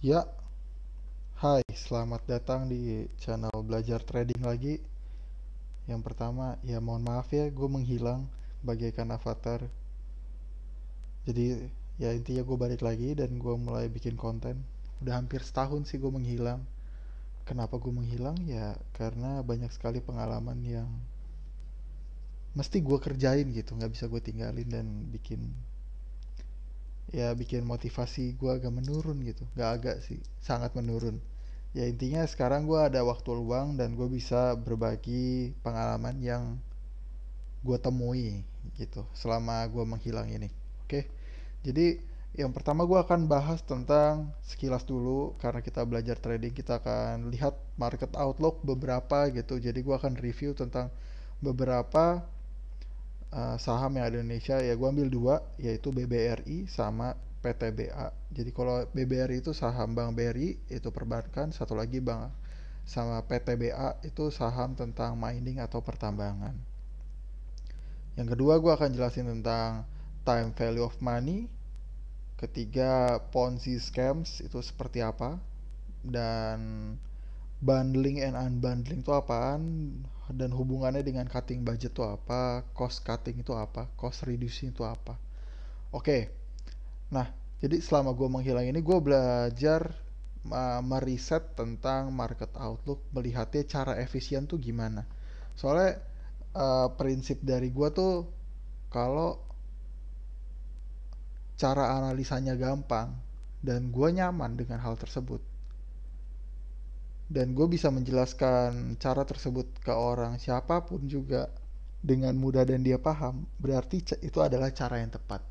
Ya, hai, selamat datang di channel Belajar Trading lagi. Yang pertama, ya mohon maaf ya, gue menghilang bagaikan avatar. Jadi, ya intinya gue balik lagi dan gue mulai bikin konten. Udah hampir setahun sih gue menghilang. Kenapa gue menghilang? Ya, karena banyak sekali pengalaman yang mesti gue kerjain gitu, nggak bisa gue tinggalin dan bikin motivasi gue agak menurun gitu. Nggak agak sih, sangat menurun. Ya intinya sekarang gue ada waktu luang dan gue bisa berbagi pengalaman yang gue temui gitu selama gue menghilang ini. Oke, jadi yang pertama gue akan bahas tentang sekilas dulu karena kita belajar trading kita akan lihat market outlook beberapa gitu. Jadi gue akan review tentang beberapa saham yang ada di Indonesia. Ya gue ambil dua yaitu BBRI sama PTBA. Jadi kalau BBRI itu saham Bank BRI itu perbankan, satu lagi Bank sama PTBA itu saham tentang mining atau pertambangan. Yang kedua gue akan jelasin tentang time value of money. Ketiga, Ponzi scams itu seperti apa, dan bundling and unbundling itu apaan, dan hubungannya dengan cutting budget itu apa, cost cutting itu apa, cost reducing itu apa. Oke, nah jadi selama gue menghilang ini gue belajar meriset tentang market outlook, melihatnya cara efisien tuh gimana. Soalnya prinsip dari gue tuh kalau cara analisanya gampang dan gue nyaman dengan hal tersebut dan gue bisa menjelaskan cara tersebut ke orang siapapun juga dengan mudah dan dia paham, berarti itu adalah cara yang tepat.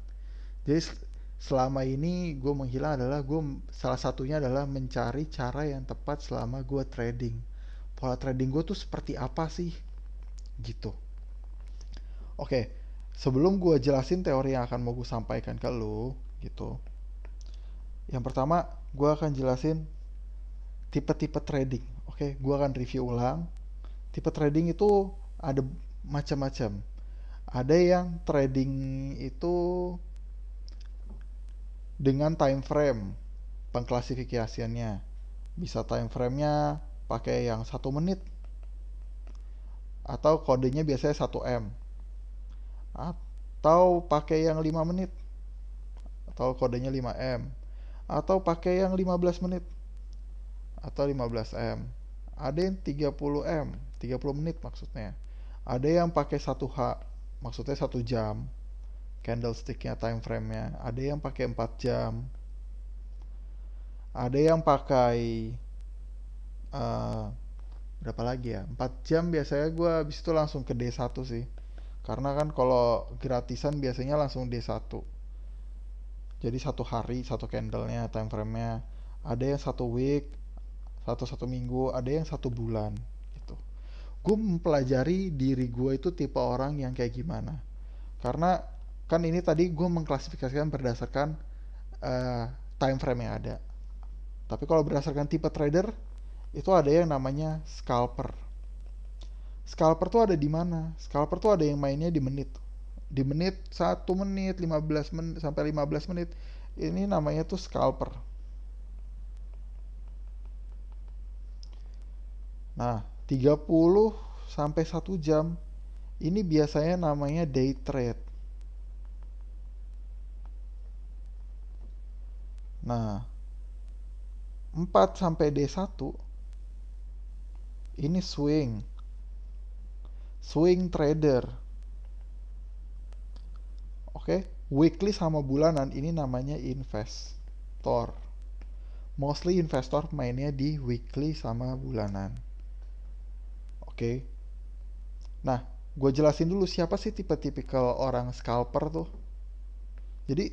Jadi selama ini gue menghilang adalah gue salah satunya adalah mencari cara yang tepat selama gue trading. Pola trading gue tuh seperti apa sih gitu. Oke, sebelum gue jelasin teori yang akan mau gue sampaikan ke lo gitu, yang pertama gue akan jelasin tipe-tipe trading. Oke, gue akan review ulang. Tipe trading itu ada macam-macam. Ada yang trading itu dengan time frame pengklasifikasiannya. Bisa time frame-nya pakai yang 1 menit atau kodenya biasanya 1M, atau pakai yang 5 menit atau kodenya 5M, atau pakai yang 15 menit atau 15M. Ada yang 30M, 30 menit maksudnya. Ada yang pakai 1H, maksudnya 1 jam. Candlesticknya, time frame-nya. Ada yang pakai 4 jam. Ada yang pakai uh, berapa lagi ya? 4 jam biasanya gue habis itu langsung ke D1 sih. Karena kan kalau gratisan biasanya langsung D1. Jadi 1 hari, 1 candlenya, time frame-nya. Ada yang 1 week, satu minggu, ada yang 1 bulan gitu. Gue mempelajari diri gue itu tipe orang yang kayak gimana. Karena kan ini tadi gue mengklasifikasikan berdasarkan uh, time frame yang ada. Tapi kalau berdasarkan tipe trader, itu ada yang namanya scalper. Scalper tuh ada di mana? Scalper tuh ada yang mainnya di menit. Di menit, 1 menit, 15 menit sampai 15 menit. Ini namanya tuh scalper. Nah, 30 sampai 1 jam ini biasanya namanya day trade. Nah, 4 sampai D1 ini swing trader. Oke, weekly sama bulanan ini namanya investor. Mostly investor mainnya di weekly sama bulanan. Oke. Nah, gue jelasin dulu siapa sih tipe-tipikal orang scalper tuh. Jadi,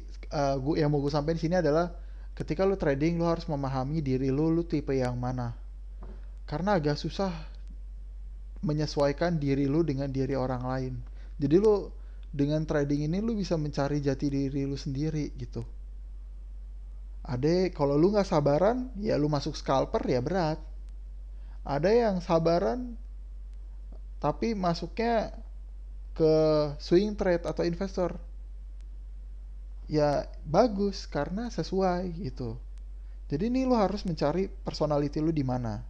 yang mau gue sampaikan di sini adalah ketika lu trading, lu harus memahami diri lu tipe yang mana. Karena agak susah menyesuaikan diri lu dengan diri orang lain. Jadi lu dengan trading ini lu bisa mencari jati diri lu sendiri gitu. Ada kalau lu nggak sabaran, ya lu masuk scalper ya berat. Ada yang sabaran tapi masuknya ke swing trade atau investor. Ya bagus karena sesuai gitu. Jadi ini lu harus mencari personality lu di mana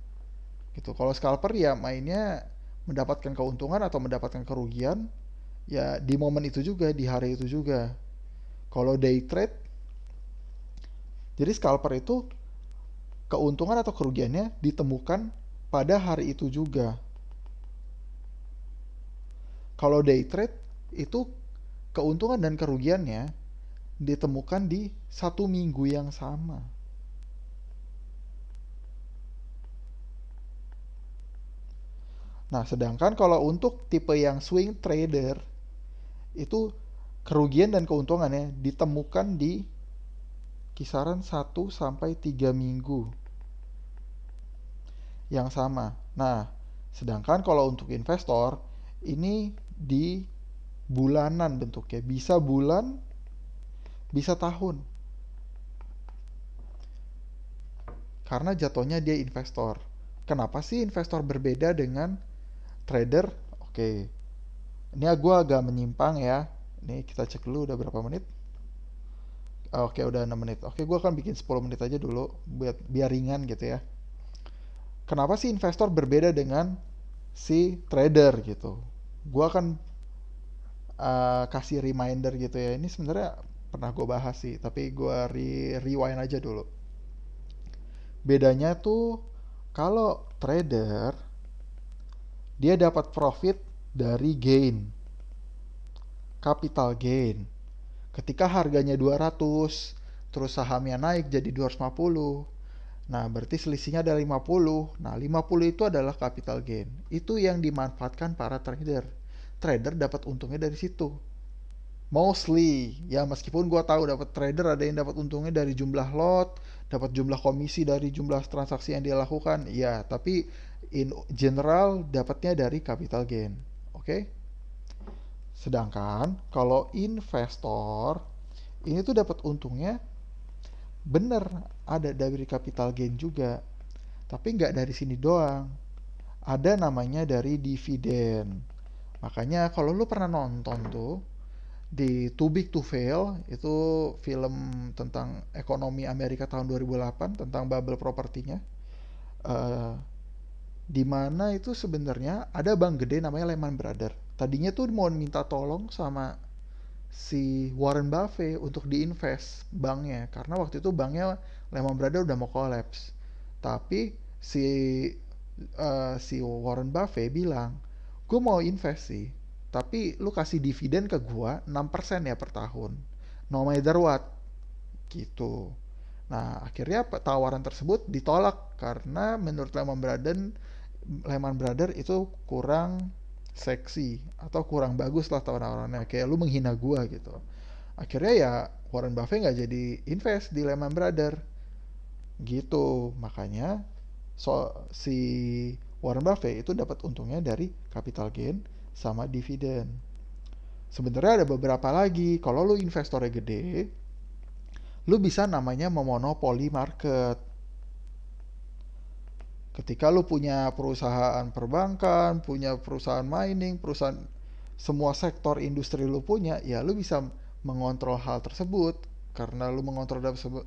gitu. Kalau scalper ya mainnya mendapatkan keuntungan atau mendapatkan kerugian ya di momen itu juga, di hari itu juga. Kalau day trade, jadi scalper itu keuntungan atau kerugiannya ditemukan pada hari itu juga. Kalau day trade itu keuntungan dan kerugiannya ditemukan di satu minggu yang sama. Nah, sedangkan kalau untuk tipe yang swing trader itu kerugian dan keuntungannya ditemukan di kisaran 1 sampai 3 minggu yang sama. Nah, sedangkan kalau untuk investor ini di bulanan bentuknya, bisa bulan, bisa tahun. Karena jatuhnya dia investor. Kenapa sih investor berbeda dengan trader? Oke, ini gue agak menyimpang ya. Ini kita cek dulu udah berapa menit. Oke, udah 6 menit. Oke, gue akan bikin 10 menit aja dulu biar ringan gitu ya. Kenapa sih investor berbeda dengan si trader gitu? Gue akan kasih reminder gitu ya. Ini sebenarnya pernah gue bahas sih, tapi gue rewind aja dulu. Bedanya tuh kalau trader dia dapat profit dari gain, capital gain. Ketika harganya 200, terus sahamnya naik jadi 250. Nah, berarti selisihnya ada 50. Nah, 50 itu adalah capital gain. Itu yang dimanfaatkan para trader. Trader dapat untungnya dari situ. Mostly, ya meskipun gue tahu dapat trader ada yang dapat untungnya dari jumlah lot, dapat jumlah komisi dari jumlah transaksi yang dia lakukan, ya, tapi in general dapatnya dari capital gain. Oke? Sedangkan kalau investor ini tuh dapat untungnya bener ada dari capital gain juga, tapi nggak dari sini doang. Ada namanya dari dividen. Makanya kalau lu pernah nonton tuh di Too Big to Fail, itu film tentang ekonomi Amerika tahun 2008 tentang bubble propertinya, uh, di mana itu sebenarnya ada bank gede namanya Lehman Brothers. Tadinya tuh mau minta tolong sama si Warren Buffett untuk diinvest banknya, karena waktu itu banknya Lehman Brothers udah mau collapse. Tapi si Warren Buffett bilang, gue mau invest sih, tapi lu kasih dividen ke gue 6% ya per tahun, no matter what, gitu. Nah, akhirnya tawaran tersebut ditolak karena menurut Lehman Brothers itu kurang seksi atau kurang bagus lah tawarannya, kayak lu menghina gua gitu. Akhirnya ya Warren Buffett nggak jadi invest di Lehman Brothers gitu. Makanya si Warren Buffett itu dapat untungnya dari capital gain sama dividen. Sebenarnya ada beberapa lagi. Kalau lu investornya gede, lu bisa namanya memonopoli market. Ketika lu punya perusahaan perbankan, punya perusahaan mining, perusahaan semua sektor industri lu punya, ya lu bisa mengontrol hal tersebut. Karena lu mengontrol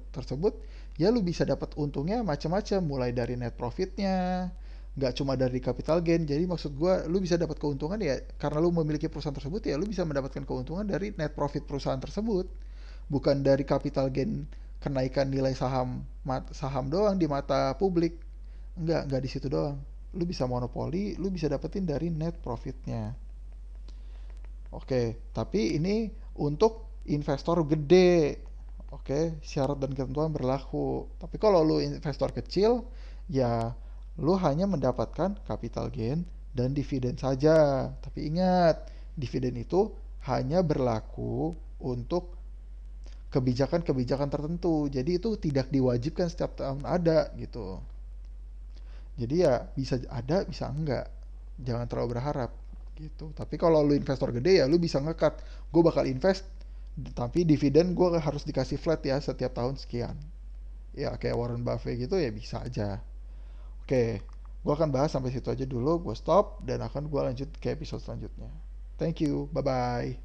tersebut, ya lu bisa dapat untungnya macam-macam, mulai dari net profitnya, nggak cuma dari capital gain. Jadi maksud gue, lu bisa dapat keuntungan ya karena lu memiliki perusahaan tersebut, ya lu bisa mendapatkan keuntungan dari net profit perusahaan tersebut, bukan dari capital gain kenaikan nilai saham doang di mata publik. Enggak di situ doang. Lu bisa monopoli, lu bisa dapetin dari net profitnya. Oke, tapi ini untuk investor gede. Oke, syarat dan ketentuan berlaku. Tapi kalau lu investor kecil, ya lu hanya mendapatkan capital gain dan dividen saja. Tapi ingat, dividen itu hanya berlaku untuk kebijakan-kebijakan tertentu. Jadi itu tidak diwajibkan setiap tahun ada gitu. Jadi ya bisa ada, bisa enggak. Jangan terlalu berharap gitu. Tapi kalau lu investor gede ya lu bisa ngekat. Gue bakal invest, tapi dividen gue harus dikasih flat ya setiap tahun sekian. Ya kayak Warren Buffett gitu ya bisa aja. Oke, gue akan bahas sampai situ aja dulu. Gue stop dan akan gue lanjut ke episode selanjutnya. Thank you, bye bye.